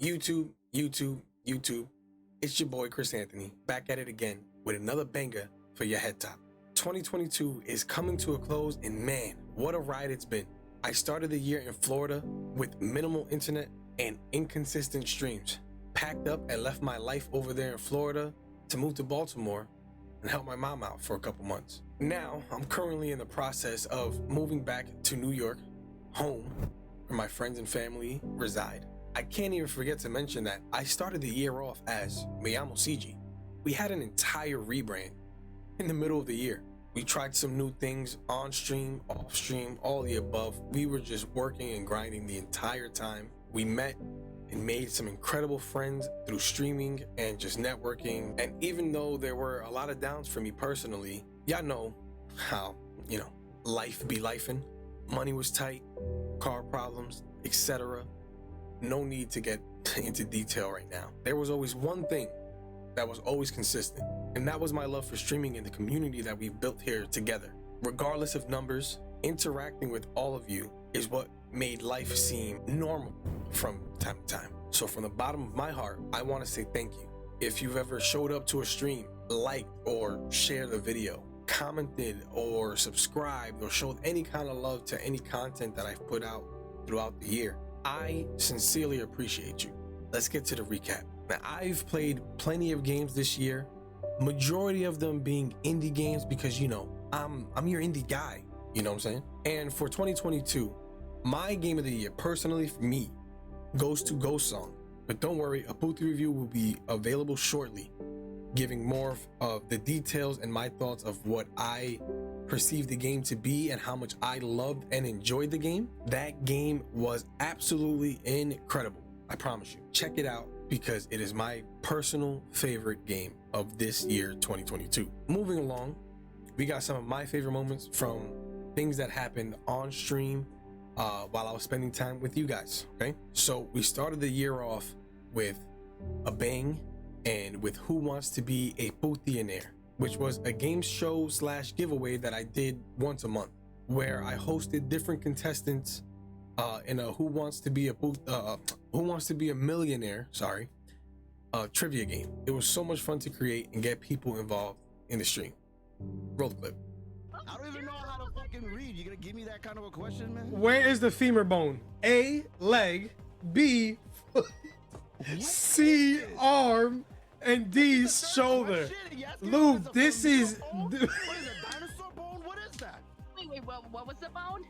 YouTube. It's your boy Chris Anthony, back at it again with another banger for your head top. 2022 is coming to a close, and man, what a ride it's been. I started the year in Florida with minimal internet and inconsistent streams. Packed up and left my life over there in Florida to move to Baltimore and help my mom out for a couple months. Now, I'm currently in the process of moving back to New York, home, where my friends and family reside. I can't even forget to mention that I started the year off as Me Llamo CG. We had an entire rebrand in the middle of the year. We tried some new things on stream, off stream, all the above. We were just working and grinding the entire time. We met and made some incredible friends through streaming and just networking. And even though there were a lot of downs for me personally, y'all know how, life be lifing. Money was tight, car problems, etc. No need to get into detail right now. There was always one thing that was always consistent, and that was my love for streaming and the community that we've built here together. Regardless of numbers, interacting with all of you is what made life seem normal from time to time. So from the bottom of my heart, I want to say thank you. If you've ever showed up to a stream, liked or shared a video, commented or subscribed or showed any kind of love to any content that I've put out throughout the year, I sincerely appreciate you. Let's get to the recap. Now, I've played plenty of games this year, majority of them being indie games because, I'm your indie guy, you know what I'm saying? And for 2022, my game of the year, personally for me, goes to Ghost Song. But don't worry, a Booty review will be available shortly, giving more of the details and my thoughts of what I perceived the game to be and how much I loved and enjoyed the game. That game was absolutely incredible. I promise you, check it out because it is my personal favorite game of this year, 2022. Moving along, we got some of my favorite moments from things that happened on stream while I was spending time with you guys, okay? So we started the year off with a bang and with Who Wants to Be a Boothionaire, which was a game show / giveaway that I did once a month, where I hosted different contestants in a Who Wants to Be a Millionaire, trivia game. It was so much fun to create and get people involved in the stream. Roll the clip. I don't even know how to fucking read. You gonna give me that kind of a question, man? Where is the femur bone? A, leg, B, C, arm, and D, shoulder. Lou, this is... What is a dinosaur bone? What is that? Wait, what was the bone?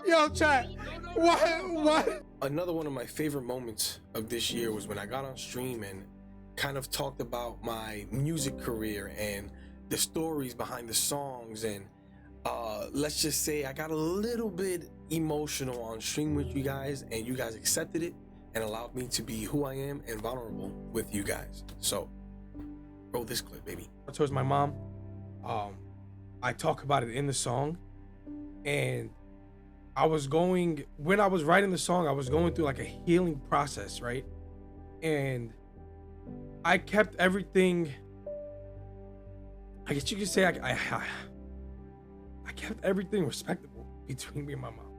Yo, chat. What? Another one of my favorite moments of this year was when I got on stream and kind of talked about my music career and the stories behind the songs, and let's just say I got a little bit emotional on stream with you guys, and you guys accepted it and allowed me to be who I am and vulnerable with you guys. So roll this clip, baby. Towards my mom, I talk about it in the song, and when I was writing the song, I was going through like a healing process, right? And I kept everything, I guess you could say I kept everything respectable between me and my mom,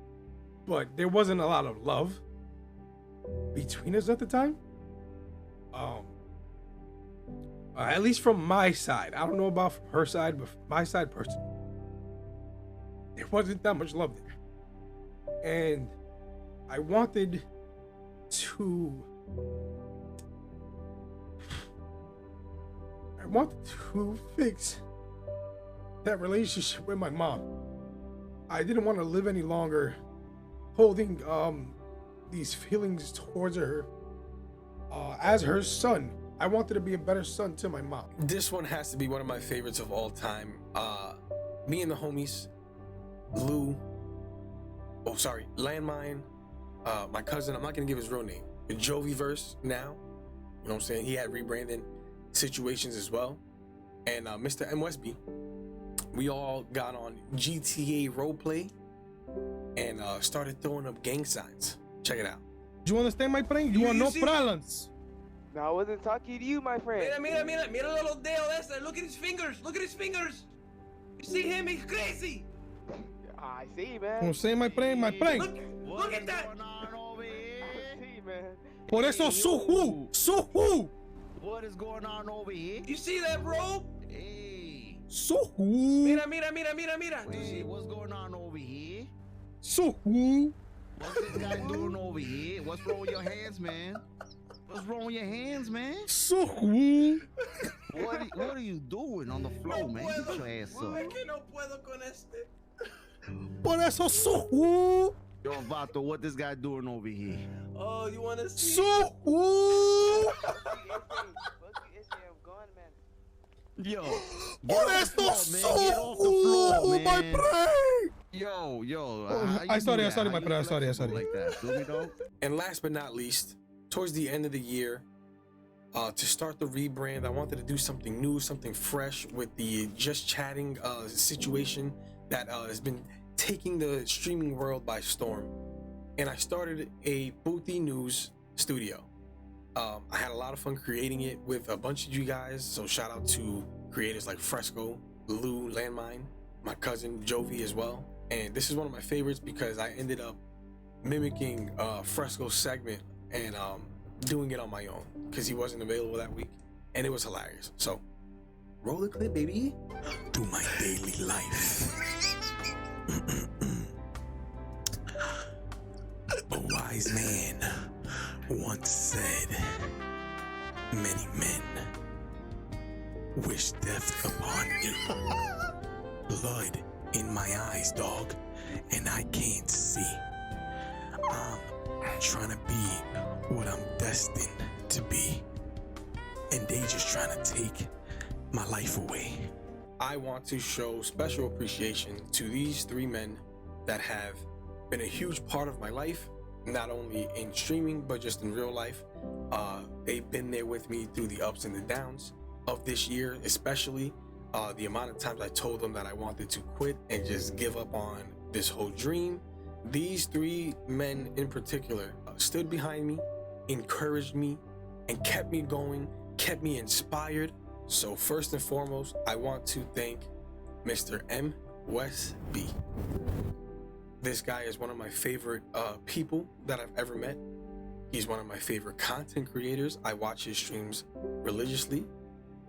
but there wasn't a lot of love between us at the time. At least from my side. I don't know about from her side, but from my side personally, there wasn't that much love there. And I wanted to fix that relationship with my mom. I didn't want to live any longer holding these feelings towards her as her son. I wanted to be a better son to my mom. This one has to be one of my favorites of all time. Me and the homies, Lou, Landmine, my cousin, I'm not gonna give his real name, but Joviverse now, you know what I'm saying? He had rebranding situations as well. And Mr. M. Westby, we all got on GTA roleplay and started throwing up gang signs. Check it out. Do you understand my friend? You want no problems? No, I wasn't talking to you, my friend. Mira little dedo ese. Look at his fingers. You see him? He's crazy. I see, Como man. say my plane, my plane. Look at that. What's going on over here? I see, man. Por eso Suhu, Suhu, What is going on over here? You see that, bro? Hey. Suhu, Mira, mira, mira, mira, mira. Hey, what's going on over here? Suhu. What's this guy doing over here? What's wrong with your hands, man? What's wrong with your hands, man? Suhu. What are you doing on the floor, man? Get your ass up. que no puedo con este. Por eso Suhu, Yo, Vato, what this guy doing over here? Oh, you want to see? Suhu. I'm gone, man. Yo, Por get eso off the floor, man. Get off the floor, Suhu, my man. plane. Yo, Oh, how you I do sorry, that? my How you brother, sorry. flexible like that? Feel me, dog? And last but not least, towards the end of the year, to start the rebrand, I wanted to do something new, something fresh with the just chatting situation that has been taking the streaming world by storm. And I started a GOTY news studio. I had a lot of fun creating it with a bunch of you guys. So shout out to creators like Fresco, Lou, Landmine, my cousin Jovi as well. And this is one of my favorites because I ended up mimicking Fresco's segment and doing it on my own because he wasn't available that week, and it was hilarious. So roll the clip, baby. Do my daily life. A wise man once said, many men wish death upon me. Blood in my eyes, dog, and I can't see. I'm trying to be what I'm destined to be, and they just trying to take my life away. I want to show special appreciation to these three men that have been a huge part of my life, not only in streaming but just in real life. They've been there with me through the ups and the downs of this year, especially the amount of times I told them that I wanted to quit and just give up on this whole dream. These three men in particular stood behind me, encouraged me, and kept me going, kept me inspired. So first and foremost, I want to thank Mr. M. West B. This guy is one of my favorite people that I've ever met. He's one of my favorite content creators. I watch his streams religiously.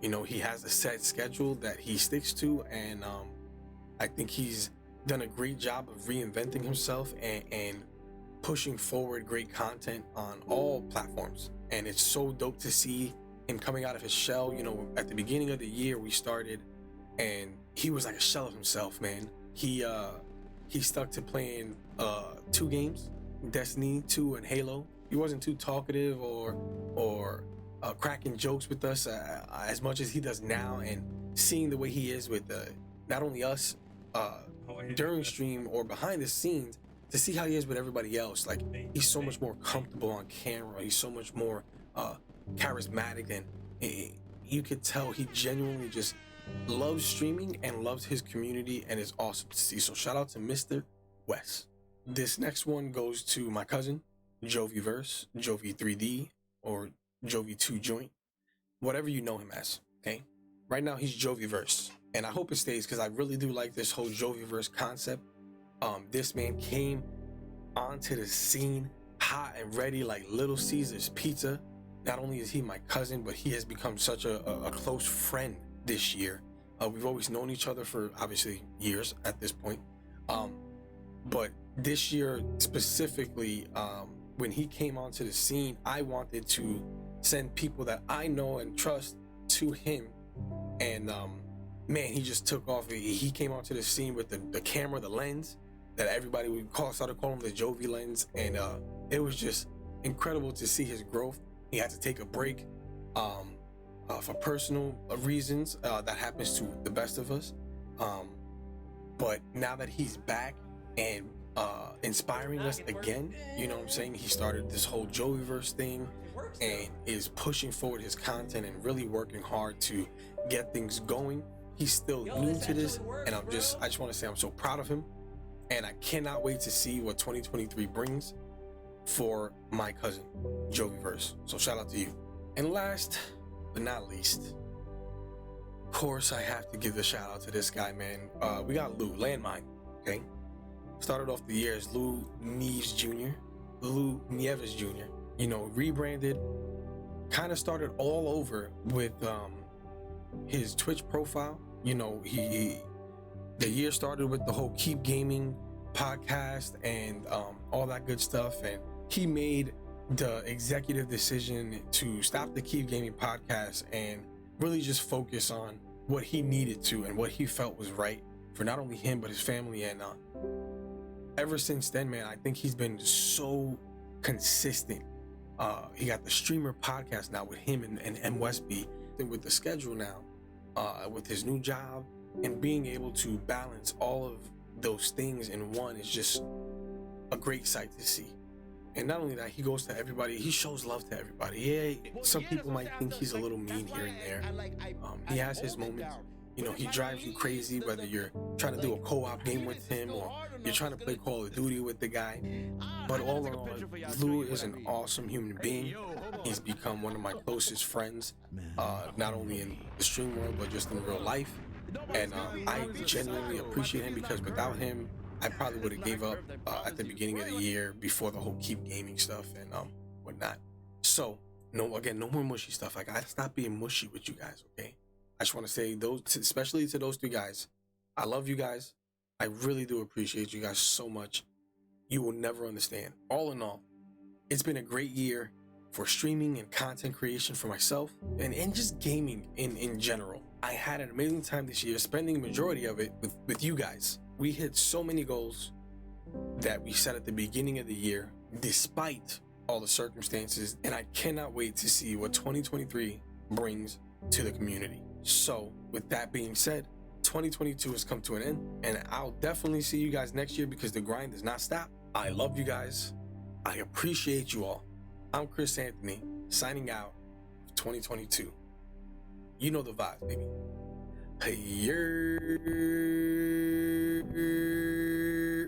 You know, he has a set schedule that he sticks to, and I think he's done a great job of reinventing himself and pushing forward great content on all platforms. And it's so dope to see him coming out of his shell. You know, at the beginning of the year we started, and he was like a shell of himself, man. He stuck to playing 2 games, Destiny 2 and Halo. He wasn't too talkative or cracking jokes with us as much as he does now, and seeing the way he is with not only us during stream or behind the scenes, to see how he is with everybody else. Like, he's so much more comfortable on camera. He's so much more charismatic, and you could tell he genuinely just loves streaming and loves his community, and it's awesome to see. So shout out to Mr. West. This next one goes to my cousin Joviverse, Jovi 3D, or Jovi 2 Joint, whatever you know him as. Okay, right now he's Joviverse, and I hope it stays because I really do like this whole Joviverse concept. This man came onto the scene hot and ready like Little Caesar's Pizza. Not only is he my cousin, but he has become such a close friend this year. We've always known each other for obviously years at this point, but this year specifically, when he came onto the scene, I wanted to send people that I know and trust to him, and man, he just took off. He came onto the scene with the camera, the lens that everybody would started calling him the Jovi lens, and it was just incredible to see his growth. He had to take a break for personal reasons. That happens to the best of us, but now that he's back and inspiring us again, you know what I'm saying, he started this whole Joviverse thing and is pushing forward his content and really working hard to get things going. He's still new to this, and I just want to say I'm so proud of him, and I cannot wait to see what 2023 brings for my cousin Joviverse. So shout out to you. And last but not least, of course, I have to give a shout out to this guy, man. We got Lou, Landmine. Okay, Started off the year as Lou Nieves Jr., you know, rebranded, kind of started all over with his Twitch profile. You know, the year started with the whole Keep Gaming podcast and all that good stuff, and he made the executive decision to stop the Keep Gaming podcast and really just focus on what he needed to and what he felt was right for not only him but his family. And ever since then, man, I think he's been so consistent. He got the streamer podcast now with him and M Westby, and with the schedule now, with his new job, and being able to balance all of those things in one is just a great sight to see. And not only that, he goes to everybody, he shows love to everybody. Yeah, some people might think he's a little mean here and there. He has his moments. You know, he drives you crazy, whether you're trying to do a co-op game with him or you're trying to play Call of Duty with the guy. But all in all, Lou is an awesome human being. He's become one of my closest friends, not only in the stream world, but just in real life. And I genuinely appreciate him, because without him, I probably would have gave up at the beginning of the year before the whole Keep Gaming stuff and whatnot. So, no more mushy stuff. I gotta stop being mushy with you guys, okay? I just want to say, especially to those two guys, I love you guys. I really do appreciate you guys so much. You will never understand. All in all, it's been a great year for streaming and content creation for myself and just gaming in general. I had an amazing time this year, spending the majority of it with you guys. We hit so many goals that we set at the beginning of the year, despite all the circumstances, and I cannot wait to see what 2023 brings to the community. So with that being said, 2022 has come to an end, and I'll definitely see you guys next year, because the grind does not stop. I love you guys. I appreciate you all. I'm Chris Anthony, signing out for 2022. You know the vibes, baby. Hey,